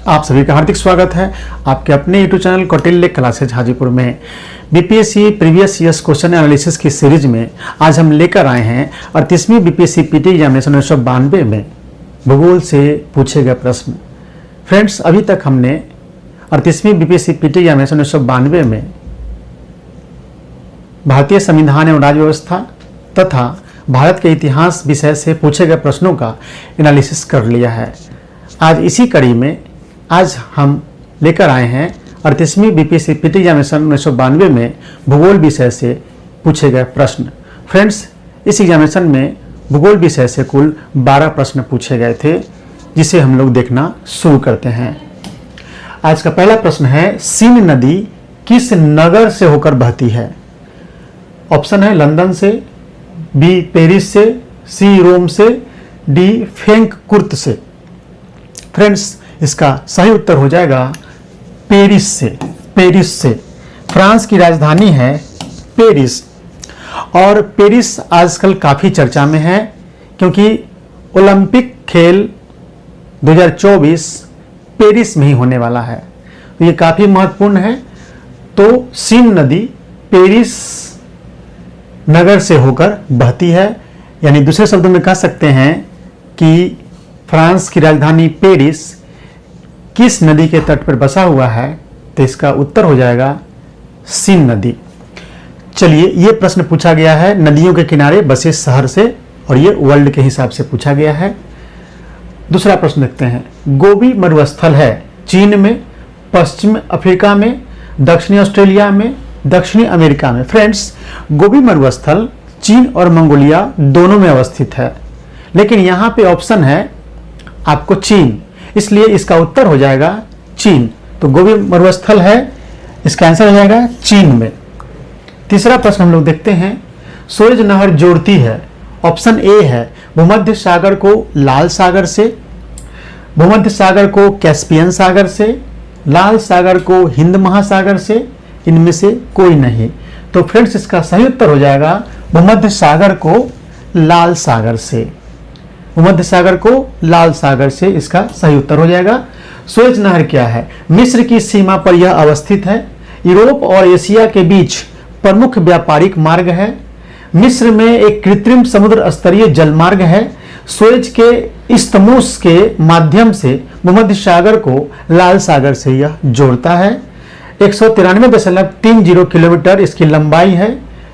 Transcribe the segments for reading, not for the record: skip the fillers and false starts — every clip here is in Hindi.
आप सभी का हार्दिक स्वागत है आपके अपने YouTube channel Kautilya classes Hajipur में। BPSC previous years question analysis की सीरीज में आज हम लेकर आए हैं 38वीं बीपीएससी पीटी एग्जामिनेशन 1992 में भूगोल से पूछे गए प्रश्न। फ्रेंड्स, अभी तक हमने 38वीं बीपीएससी पीटी एग्जामिनेशन 1992 में भारतीय संविधान एवं राज्य व्यवस्था तथा भारत के इतिहास विषय से पूछे गए प्रश्नों का एनालिसिस कर लिया है। आज इसी कड़ी में आज हम लेकर आए हैं 38वीं बीपीएससी पीटी एग्जामिनेशन 1992 में भूगोल विषय से पूछे गए प्रश्न। फ्रेंड्स, इस एग्जामिनेशन में भूगोल विषय से कुल 12 प्रश्न पूछे गए थे, जिसे हम लोग देखना शुरू करते हैं। आज का पहला प्रश्न है, सीन नदी किस नगर से होकर बहती है? ऑप्शन है लंदन से, बी पेरिस से, सी रोम से, डी फ्रैंकफर्ट से। फ्रेंड्स, इसका सही उत्तर हो जाएगा पेरिस से। पेरिस से फ्रांस की राजधानी है पेरिस, और पेरिस आजकल काफ़ी चर्चा में है क्योंकि ओलंपिक खेल 2024 पेरिस में ही होने वाला है, तो ये काफ़ी महत्वपूर्ण है। तो सीन नदी पेरिस नगर से होकर बहती है, यानी दूसरे शब्दों में कह सकते हैं कि फ्रांस की राजधानी पेरिस किस नदी के तट पर बसा हुआ है, तो इसका उत्तर हो जाएगा सीन नदी। चलिए, ये प्रश्न पूछा गया है नदियों के किनारे बसे शहर से, और ये वर्ल्ड के हिसाब से पूछा गया है। दूसरा प्रश्न देखते हैं, गोबी मरुस्थल है चीन में, पश्चिम अफ्रीका में, दक्षिणी ऑस्ट्रेलिया में, दक्षिणी अमेरिका में। फ्रेंड्स, गोबी मरुस्थल चीन और मंगोलिया दोनों में अवस्थित है, लेकिन यहाँ पे ऑप्शन है आपको चीन, इसलिए इसका उत्तर हो जाएगा चीन। तो गोबी मरुस्थल है, इसका आंसर हो जाएगा चीन में। तीसरा प्रश्न हम लोग देखते हैं, सूरज नहर जोड़ती है। ऑप्शन ए है भूमध्य सागर को लाल सागर से, भूमध्य सागर को कैस्पियन सागर से, लाल सागर को हिंद महासागर से, इनमें से कोई नहीं। तो फ्रेंड्स, इसका सही उत्तर हो जाएगा भूमध्य सागर को लाल सागर से। भूमध्य सागर को लाल सागर से इसका सही उत्तर हो जाएगा। सुएज नहर क्या है? मिस्र की सीमा पर यह अवस्थित है। यूरोप और एशिया के बीच प्रमुख व्यापारिक मार्ग है। मिस्र में एक कृत्रिम समुद्र स्तरीय जलमार्ग है। सुएज के इस्तमूस के माध्यम से भूमध्य सागर को लाल सागर से यह जोड़ता है। 193.30 किलोमीटर इसकी लंबाई है,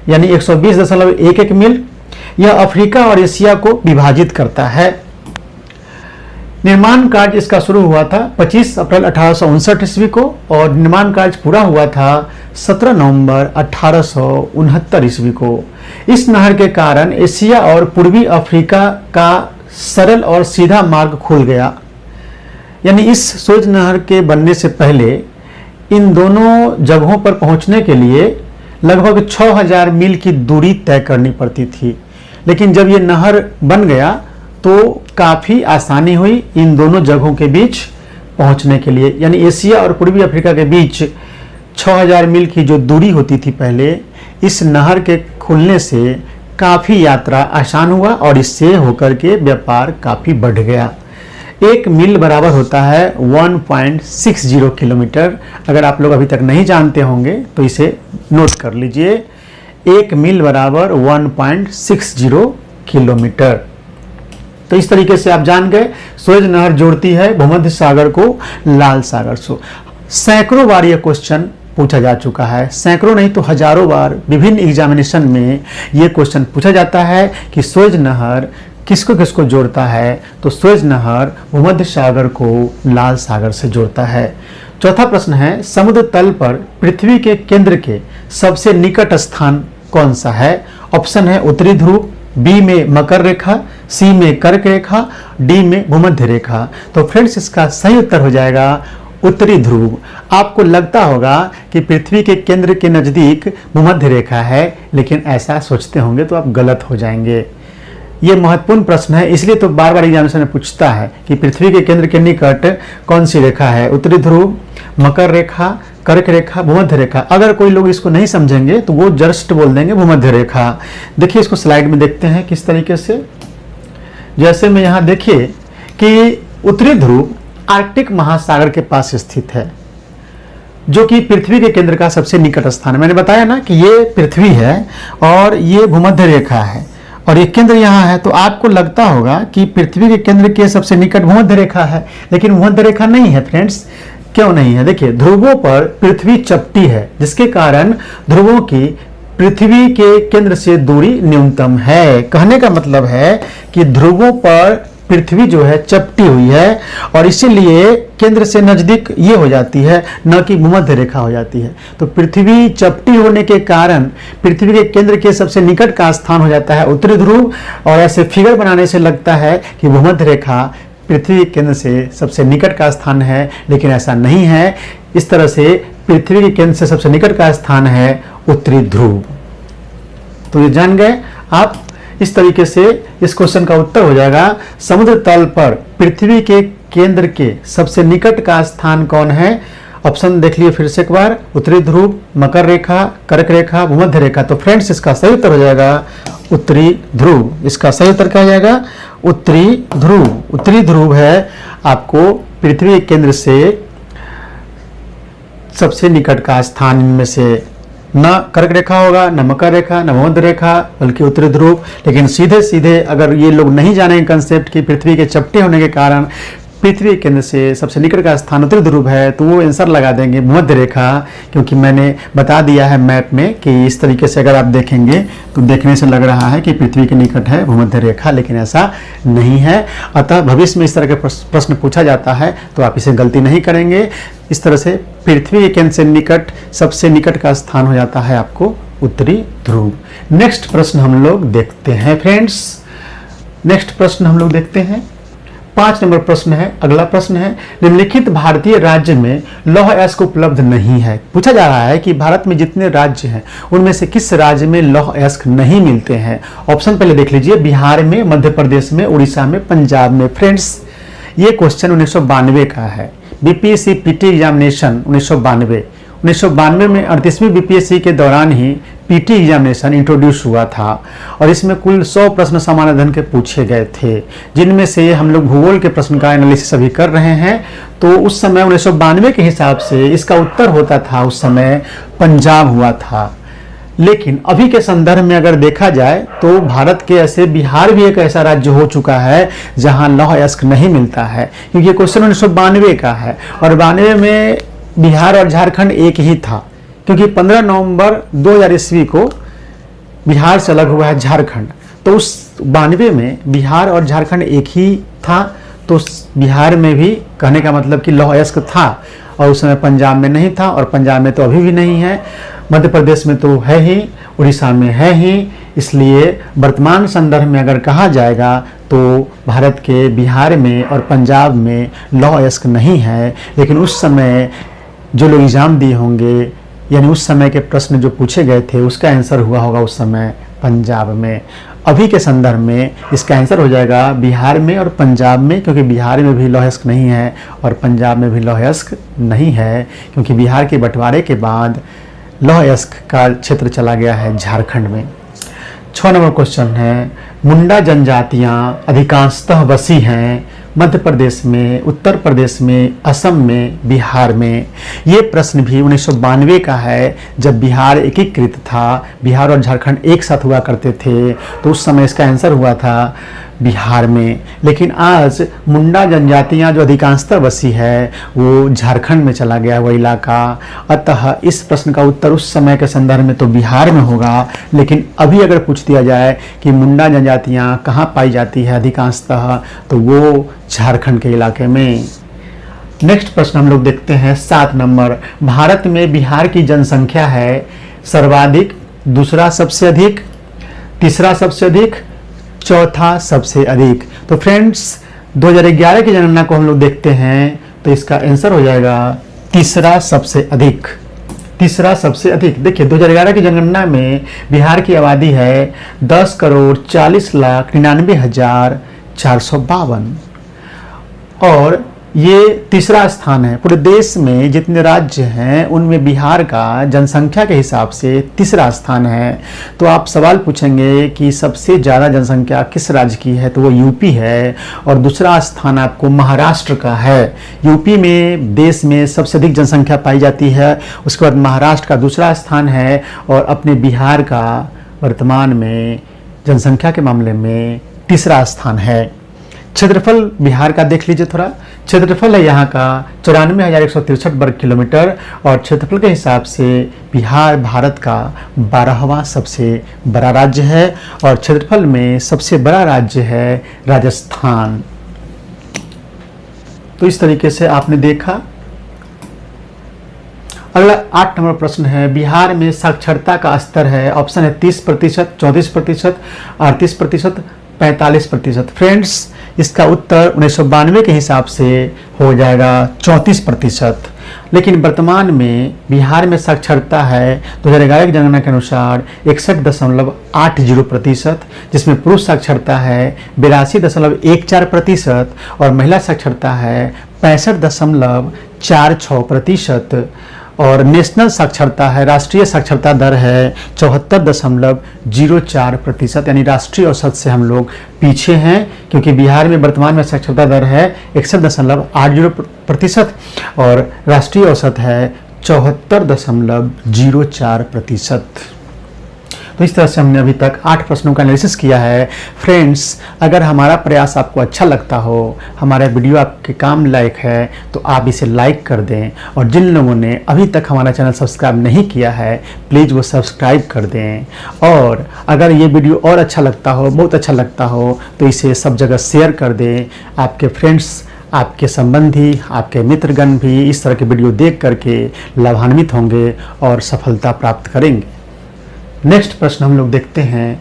यानी 120.11 मील। यह अफ्रीका और एशिया को विभाजित करता है। निर्माण कार्य इसका शुरू हुआ था 25 अप्रैल 1859 ईस्वी को, और निर्माण कार्य पूरा हुआ था 17 नवंबर 1869 ईस्वी को। इस नहर के कारण एशिया और पूर्वी अफ्रीका का सरल और सीधा मार्ग खुल गया, यानी इस सुएज नहर के बनने से पहले इन दोनों जगहों पर पहुंचने के लिए लगभग 6000 मील की दूरी तय करनी पड़ती थी, लेकिन जब ये नहर बन गया तो काफ़ी आसानी हुई इन दोनों जगहों के बीच पहुंचने के लिए। यानी एशिया और पूर्वी अफ्रीका के बीच 6000 मील की जो दूरी होती थी पहले, इस नहर के खुलने से काफ़ी यात्रा आसान हुआ, और इससे होकर के व्यापार काफ़ी बढ़ गया। 1 मील बराबर होता है 1.60 किलोमीटर। अगर आप लोग अभी तक नहीं जानते होंगे तो इसे नोट कर लीजिए, 1 मील बराबर 1.60 किलोमीटर। तो इस तरीके से आप जान गए, सुएज नहर जोड़ती है भूमध्य सागर को लाल सागर से। सैकड़ों बार यह क्वेश्चन पूछा जा चुका है, सैकड़ों नहीं तो हजारों बार विभिन्न एग्जामिनेशन में यह क्वेश्चन पूछा जाता है कि सुएज नहर किसको किसको जोड़ता है। तो सुएज नहर भूमध्य सागर को लाल सागर से जोड़ता है। चौथा प्रश्न है, समुद्र तल पर पृथ्वी के केंद्र के सबसे निकट स्थान कौन सा है? ऑप्शन है उत्तरी ध्रुव, बी में मकर रेखा, सी में कर्क रेखा, डी में भूमध्य रेखा। तो फ्रेंड्स, इसका सही उत्तर हो जाएगा उत्तरी ध्रुव। आपको लगता होगा कि पृथ्वी के केंद्र के नज़दीक भूमध्य रेखा है, लेकिन ऐसा सोचते होंगे तो आप गलत हो जाएंगे। ये महत्वपूर्ण प्रश्न है, इसलिए तो बार बार एग्जामिनेशन में पूछता है कि पृथ्वी के केंद्र के निकट कौन सी रेखा है? उत्तरी ध्रुव, मकर रेखा, कर्क रेखा, भूमध्य रेखा। अगर कोई लोग इसको नहीं समझेंगे तो वो जस्ट बोल देंगे भूमध्य रेखा। देखिए, इसको स्लाइड में देखते हैं किस तरीके से। जैसे में यहाँ देखिए कि उत्तरी ध्रुव आर्कटिक महासागर के पास स्थित है, जो कि पृथ्वी के केंद्र का सबसे निकट स्थान है। मैंने बताया ना कि ये पृथ्वी है और ये भूमध्य रेखा है और ये केंद्र यहाँ है, तो आपको लगता होगा कि पृथ्वी के केंद्र के सबसे निकट भूमध्य रेखा है, लेकिन भूमध्य रेखा नहीं है फ्रेंड्स। क्यों नहीं है? देखिए, ध्रुवों पर पृथ्वी चपटी है, जिसके कारण ध्रुवों की पृथ्वी के केंद्र से दूरी न्यूनतम है। कहने का मतलब है कि ध्रुवों पर पृथ्वी जो है चपटी हुई है और इसीलिए केंद्र से नजदीक ये हो जाती है, न कि भूमध्य रेखा हो जाती है। तो पृथ्वी चपटी होने के कारण पृथ्वी के केंद्र के सबसे निकट का स्थान हो जाता है उत्तरी ध्रुव, और ऐसे फिगर बनाने से लगता है कि भूमध्य रेखा पृथ्वी के केंद्र से सबसे निकट का स्थान है, लेकिन ऐसा नहीं है। इस तरह से पृथ्वी के केंद्र से सबसे निकट का स्थान है उत्तरी ध्रुव। तो ये जान गए आप। इस तरीके से इस क्वेश्चन का उत्तर हो जाएगा, समुद्र तल पर पृथ्वी के केंद्र के सबसे निकट का स्थान कौन है? ऑप्शन देख लिए फिर से एक बार, उत्तरी ध्रुव, मकर रेखा, कर्क रेखा, भूमध्य रेखा। तो फ्रेंड्स, इसका सही उत्तर हो जाएगा उत्तरी ध्रुव। इसका सही उत्तर क्या हो जाएगा? उत्तरी ध्रुव। उत्तरी ध्रुव है आपको पृथ्वी के केंद्र से सबसे निकट का स्थान। इनमें से न कर्क रेखा होगा, न मकर रेखा, न भूमध्य रेखा, बल्कि उत्तरी ध्रुव। लेकिन सीधे सीधे अगर ये लोग नहीं जाने कंसेप्ट कि पृथ्वी के चपटे होने के कारण पृथ्वी के केंद्र से सबसे निकट का स्थान उत्तरी ध्रुव है, तो वो आंसर लगा देंगे भूमध्य रेखा, क्योंकि मैंने बता दिया है मैप में कि इस तरीके से अगर आप देखेंगे तो देखने से लग रहा है कि पृथ्वी के निकट है भूमध्य रेखा, लेकिन ऐसा नहीं है। अतः भविष्य में इस तरह के प्रश्न पूछा जाता है तो आप इसे गलती नहीं करेंगे। इस तरह से पृथ्वी के केंद्र से निकट सबसे निकट का स्थान हो जाता है आपको उत्तरी ध्रुव। नेक्स्ट प्रश्न हम लोग देखते हैं फ्रेंड्स। नेक्स्ट प्रश्न हम लोग देखते हैं 5 नंबर प्रश्न है। अगला प्रश्न है, निम्नलिखित भारतीय राज्य में लौह अयस्क उपलब्ध नहीं है। पूछा जा रहा है कि भारत में जितने राज्य हैं उनमें से किस राज्य में लौह अयस्क नहीं मिलते हैं। ऑप्शन पहले देख लीजिए, बिहार में, मध्य प्रदेश में, उड़ीसा में, पंजाब में। फ्रेंड्स, ये क्वेश्चन 1992 का है। बीपीएससी पीटी एग्जामिनेशन 1992 में 38वीं बीपीएससी के दौरान ही पीटी एग्जामिनेशन इंट्रोड्यूस हुआ था और इसमें कुल 100 प्रश्न सामान्य अध्ययन के पूछे गए थे, जिनमें से हम लोग भूगोल के प्रश्न का एनालिसिस अभी कर रहे हैं। तो उस समय 1992 के हिसाब से इसका उत्तर होता था, उस समय पंजाब हुआ था। लेकिन अभी के संदर्भ में अगर देखा जाए तो भारत के ऐसे बिहार भी एक ऐसा राज्य हो चुका है जहां लौह अयस्क नहीं मिलता है, क्योंकि क्वेश्चन 1992 का है और 92 में बिहार और झारखंड एक ही था, क्योंकि 15 नवंबर 2000 ईस्वी को बिहार से अलग हुआ है झारखंड। तो उस 92 में बिहार और झारखंड एक ही था, तो बिहार में भी कहने का मतलब कि लौह अयस्क था और उस समय पंजाब में नहीं था, और पंजाब में तो अभी भी नहीं है, मध्य प्रदेश में तो है ही, उड़ीसा में है ही। इसलिए वर्तमान संदर्भ में अगर कहा जाएगा तो भारत के बिहार में और पंजाब में लौह अयस्क नहीं है। लेकिन उस समय जो लोग एग्जाम दिए होंगे, यानी उस समय के प्रश्न जो पूछे गए थे, उसका आंसर हुआ होगा उस समय पंजाब में। अभी के संदर्भ में इसका आंसर हो जाएगा बिहार में और पंजाब में, क्योंकि बिहार में भी लौह अयस्क नहीं है और पंजाब में भी लौह अयस्क नहीं है, क्योंकि बिहार के बंटवारे के बाद लौह अयस्क का क्षेत्र चला गया है झारखंड में। 6 नंबर क्वेश्चन है, मुंडा जनजातियां अधिकांशतः बसी हैं मध्य प्रदेश में, उत्तर प्रदेश में, असम में, बिहार में। ये प्रश्न भी 1992 का है, जब बिहार एकीकृत था, बिहार और झारखंड एक साथ हुआ करते थे, तो उस समय इसका आंसर हुआ था बिहार में। लेकिन आज मुंडा जनजातियां जो अधिकांशतः बसी है वो झारखंड में चला गया वो इलाका। अतः इस प्रश्न का उत्तर उस समय के संदर्भ में तो बिहार में होगा, लेकिन अभी अगर पूछ दिया जाए कि मुंडा जनजातियां कहाँ पाई जाती है अधिकांशतः, तो वो झारखंड के इलाके में। नेक्स्ट प्रश्न हम लोग देखते हैं 7 नंबर, भारत में बिहार की जनसंख्या है सर्वाधिक, दूसरा सबसे अधिक, तीसरा सबसे अधिक, चौथा सबसे अधिक। तो फ्रेंड्स 2011 की जनगणना को हम लोग देखते हैं तो इसका आंसर हो जाएगा तीसरा सबसे अधिक। तीसरा सबसे अधिक। देखिए 2011 की जनगणना में बिहार की आबादी है 10,40,99,452 और ये तीसरा स्थान है। पूरे देश में जितने राज्य हैं उनमें बिहार का जनसंख्या के हिसाब से तीसरा स्थान है। तो आप सवाल पूछेंगे कि सबसे ज़्यादा जनसंख्या किस राज्य की है, तो वो यूपी है, और दूसरा स्थान आपको महाराष्ट्र का है। यूपी में देश में सबसे अधिक जनसंख्या पाई जाती है, उसके बाद महाराष्ट्र का दूसरा स्थान है, और अपने बिहार का वर्तमान में जनसंख्या के मामले में तीसरा स्थान है। क्षेत्रफल बिहार का देख लीजिए थोड़ा। क्षेत्रफल है यहाँ का 94,163 वर्ग किलोमीटर, और क्षेत्रफल के हिसाब से बिहार भारत का 12वां सबसे बड़ा राज्य है, और क्षेत्रफल में सबसे बड़ा राज्य है राजस्थान। तो इस तरीके से आपने देखा। अगला 8 नंबर प्रश्न है, बिहार में साक्षरता का स्तर है, ऑप्शन है 30%, 34%, 38%, 45%। फ्रेंड्स, इसका उत्तर 1992 के हिसाब से हो जाएगा 34%। लेकिन वर्तमान में बिहार में साक्षरता है 2011 की जनगणना के अनुसार 61.80%, जिसमें पुरुष साक्षरता है 82.14% और महिला साक्षरता है 65.46%। और नेशनल साक्षरता है, राष्ट्रीय साक्षरता दर है 74.04%, यानी राष्ट्रीय औसत से हम लोग पीछे हैं, क्योंकि बिहार में वर्तमान में साक्षरता दर है 61.80% और राष्ट्रीय औसत है 74.04%। तो इस तरह से हमने अभी तक 8 प्रश्नों का एनालिसिस किया है। फ्रेंड्स, अगर हमारा प्रयास आपको अच्छा लगता हो, हमारा वीडियो आपके काम लायक है, तो आप इसे लाइक कर दें, और जिन लोगों ने अभी तक हमारा चैनल सब्सक्राइब नहीं किया है, प्लीज़ वो सब्सक्राइब कर दें। और अगर ये वीडियो और अच्छा लगता हो, बहुत अच्छा लगता हो, तो इसे सब जगह शेयर कर दें। आपके फ्रेंड्स, आपके संबंधी, आपके मित्रगण भी इस तरह के वीडियो देख करके लाभान्वित होंगे और सफलता प्राप्त करेंगे। नेक्स्ट प्रश्न हम लोग देखते हैं।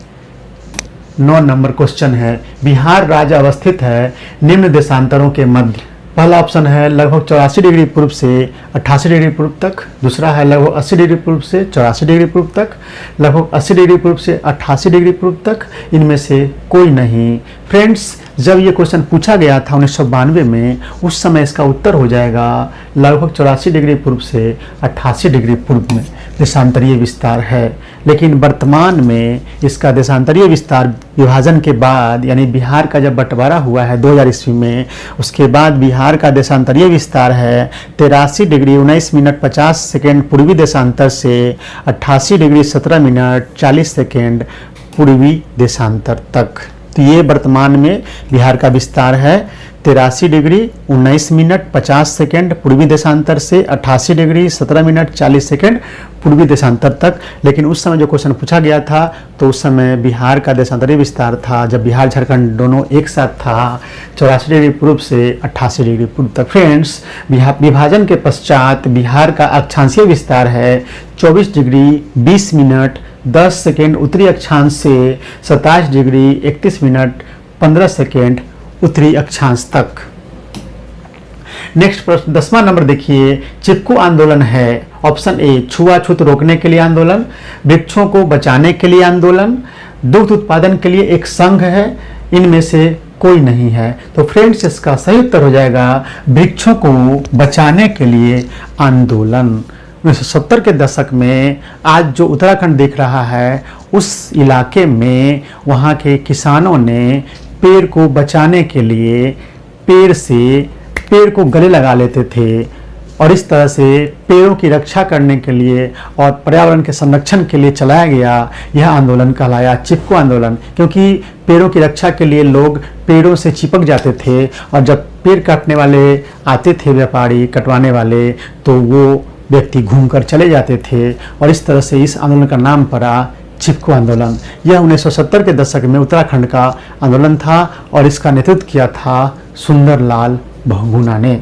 9 नंबर क्वेश्चन है, बिहार राज्य अवस्थित है निम्न देशांतरों के मध्य। पहला ऑप्शन है लगभग 84 डिग्री पूर्व से 88 डिग्री पूर्व तक, दूसरा है लगभग 80 डिग्री पूर्व से 84 डिग्री पूर्व तक, लगभग 80 डिग्री पूर्व से 88 डिग्री पूर्व तक, इनमें से कोई नहीं। फ्रेंड्स, जब ये क्वेश्चन पूछा गया था 1992 में, उस समय इसका उत्तर हो जाएगा लगभग 84 डिग्री पूर्व से 88 डिग्री पूर्व में देशांतरीय विस्तार है। लेकिन वर्तमान में इसका देशांतरीय विस्तार विभाजन के बाद, यानी बिहार का जब बंटवारा हुआ है 2000 ईस्वी में, उसके बाद बिहार का देशांतरीय विस्तार है 83 डिग्री 19 मिनट 50 सेकेंड पूर्वी देशांतर से 88 डिग्री 17 मिनट 40 सेकेंड पूर्वी देशांतर तक। तो ये वर्तमान में बिहार का विस्तार है 83 डिग्री 19 मिनट 50 सेकेंड पूर्वी देशांतर से 88 डिग्री 17 मिनट 40 सेकेंड पूर्वी देशांतर तक। लेकिन उस समय जो क्वेश्चन पूछा गया था, तो उस समय बिहार का देशांतरीय विस्तार था, जब बिहार झारखंड दोनों एक साथ था, 84 डिग्री पूर्व से 88 डिग्री पूर्व तक। फ्रेंड्स, विभाजन के पश्चात बिहार का अक्षांशीय विस्तार है 24 डिग्री 20 मिनट 10 सेकेंड उत्तरी अक्षांश से 27 डिग्री 31 मिनट 15 सेकेंड उत्तरी अक्षांश तक। नेक्स्ट प्रश्न 10वां नंबर देखिए, चिपको आंदोलन है, ऑप्शन ए छुआछूत रोकने के लिए आंदोलन, वृक्षों को बचाने के लिए आंदोलन, दुग्ध उत्पादन के लिए एक संघ है, इनमें से कोई नहीं है। तो फ्रेंड्स, इसका सही उत्तर हो जाएगा वृक्षों को बचाने के लिए आंदोलन। 1970 के दशक में आज जो उत्तराखंड दिख रहा है, उस इलाके में वहाँ के किसानों ने पेड़ को बचाने के लिए पेड़ को गले लगा लेते थे, और इस तरह से पेड़ों की रक्षा करने के लिए और पर्यावरण के संरक्षण के लिए चलाया गया यह आंदोलन कहलाया चिपको आंदोलन। क्योंकि पेड़ों की रक्षा के लिए लोग पेड़ों से चिपक जाते थे, और जब पेड़ काटने वाले आते थे, व्यापारी कटवाने वाले, तो वो व्यक्ति घूमकर चले जाते थे, और इस तरह से इस आंदोलन का नाम पड़ा चिपको आंदोलन। यह 1970 के दशक में उत्तराखंड का आंदोलन था, और इसका नेतृत्व किया था सुंदरलाल बहुगुणा ने।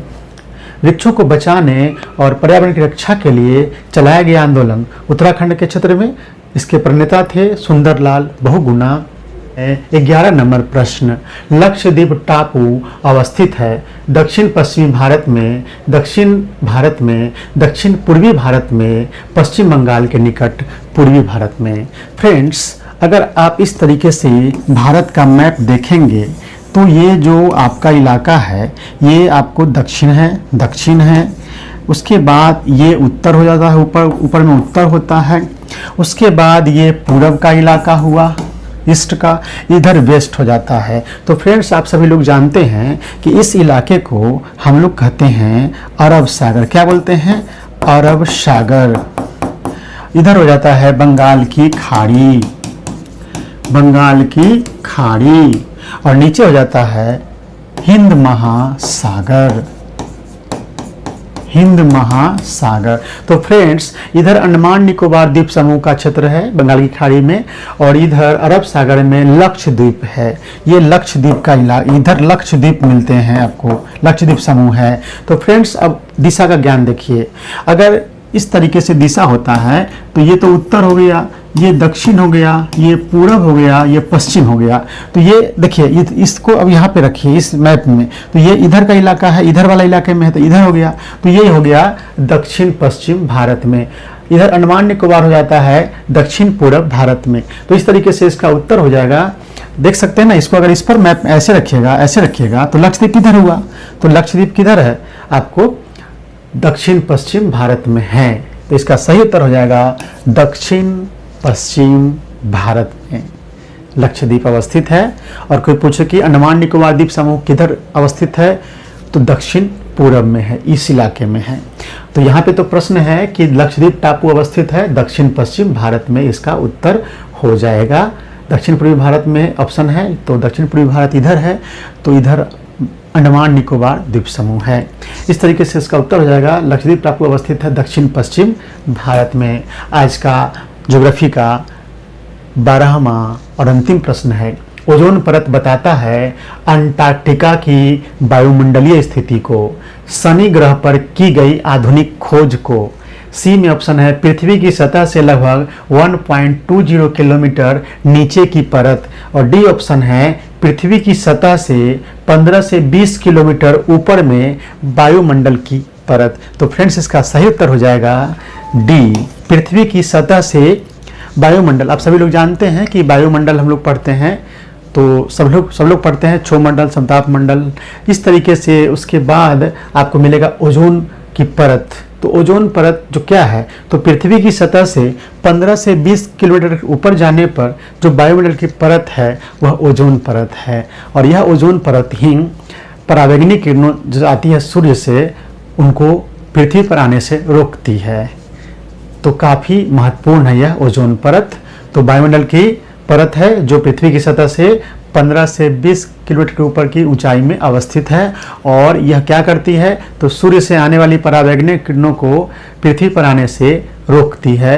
वृक्षों को बचाने और पर्यावरण की रक्षा के लिए चलाया गया आंदोलन उत्तराखंड के क्षेत्र में, इसके प्रणेता थे सुंदरलाल बहुगुणा। 11 नंबर प्रश्न, लक्षद्वीप टापू अवस्थित है दक्षिण पश्चिमी भारत में, दक्षिण पूर्वी भारत में, पश्चिम बंगाल के निकट पूर्वी भारत में। फ्रेंड्स, अगर आप इस तरीके से भारत का मैप देखेंगे, तो ये जो आपका इलाका है ये आपको दक्षिण है, उसके बाद ये उत्तर हो जाता है, ऊपर में उत्तर होता है, उसके बाद ये पूरब का इलाका हुआ, ईस्ट का, इधर वेस्ट हो जाता है। तो फ्रेंड्स आप सभी लोग जानते हैं कि इस इलाके को हम लोग कहते हैं अरब सागर। क्या बोलते हैं? अरब सागर। इधर हो जाता है बंगाल की खाड़ी, और नीचे हो जाता है हिंद महासागर। तो फ्रेंड्स इधर अंडमान निकोबार द्वीप समूह का क्षेत्र है बंगाल की खाड़ी में, और इधर अरब सागर में लक्षद्वीप है। ये लक्षद्वीप का इलाका, इधर लक्षद्वीप मिलते हैं आपको, लक्षद्वीप समूह है। तो फ्रेंड्स अब दिशा का ज्ञान देखिए, अगर इस तरीके से दिशा होता है तो ये तो उत्तर हो गया, ये दक्षिण हो गया, ये पूरब हो गया, ये पश्चिम हो गया। तो ये देखिए, इसको अब यहाँ पे रखिए इस मैप में, तो ये इधर का इलाका है, इधर वाला इलाके में है तो इधर हो गया, तो ये हो गया दक्षिण पश्चिम भारत में। इधर अंडमान निकोबार हो जाता है दक्षिण पूरब भारत में। तो इस तरीके से इसका उत्तर हो जाएगा। देख सकते हैं ना, इसको अगर इस पर मैप ऐसे रखिएगा तो लक्षद्वीप किधर हुआ? तो लक्षद्वीप किधर है? आपको दक्षिण पश्चिम भारत में है। तो इसका सही उत्तर हो जाएगा दक्षिण पश्चिम भारत में लक्षद्वीप अवस्थित है। और कोई पूछे कि अंडमान निकोबार द्वीप समूह किधर अवस्थित है, तो दक्षिण पूरब में है, इस इलाके में है। तो यहाँ पे तो प्रश्न है कि लक्षद्वीप टापू अवस्थित है दक्षिण पश्चिम भारत में, इसका उत्तर हो जाएगा दक्षिण पूर्वी भारत में ऑप्शन है। तो दक्षिण पूर्वी भारत इधर है, तो इधर अंडमान निकोबार द्वीप समूह है। इस तरीके से इसका उत्तर हो जाएगा लक्षद्वीप टापू अवस्थित है दक्षिण पश्चिम भारत में। आज का ज्योग्राफी का 12वां और अंतिम प्रश्न है, ओजोन परत बताता है अंटार्कटिका की वायुमंडलीय स्थिति को, शनि ग्रह पर की गई आधुनिक खोज को। सी में ऑप्शन है पृथ्वी की सतह से लगभग 1.20 किलोमीटर नीचे की परत, और डी ऑप्शन है पृथ्वी की सतह से 15 से 20 किलोमीटर ऊपर में वायुमंडल की परत। तो फ्रेंड्स इसका सही उत्तर हो जाएगा डी, पृथ्वी की सतह से वायुमंडल। आप सभी लोग जानते हैं कि वायुमंडल हम लोग पढ़ते हैं, तो सब लोग पढ़ते हैं क्षोमंडल, समताप मंडल, इस तरीके से। उसके बाद आपको मिलेगा ओजोन की परत। तो ओजोन परत जो क्या है, तो पृथ्वी की सतह से 15 से 20 किलोमीटर ऊपर जाने पर जो वायुमंडल की परत है वह ओजोन परत है। और यह ओजोन परत ही परावैंगनी किरणों जो आती है सूर्य से, उनको पृथ्वी पर आने से रोकती है। तो काफ़ी महत्वपूर्ण है यह ओजोन परत। तो वायुमंडल की परत है जो पृथ्वी की सतह से 15 से 20 किलोमीटर के ऊपर की ऊंचाई में अवस्थित है, और यह क्या करती है, तो सूर्य से आने वाली परावैंगनी किरणों को पृथ्वी पर आने से रोकती है।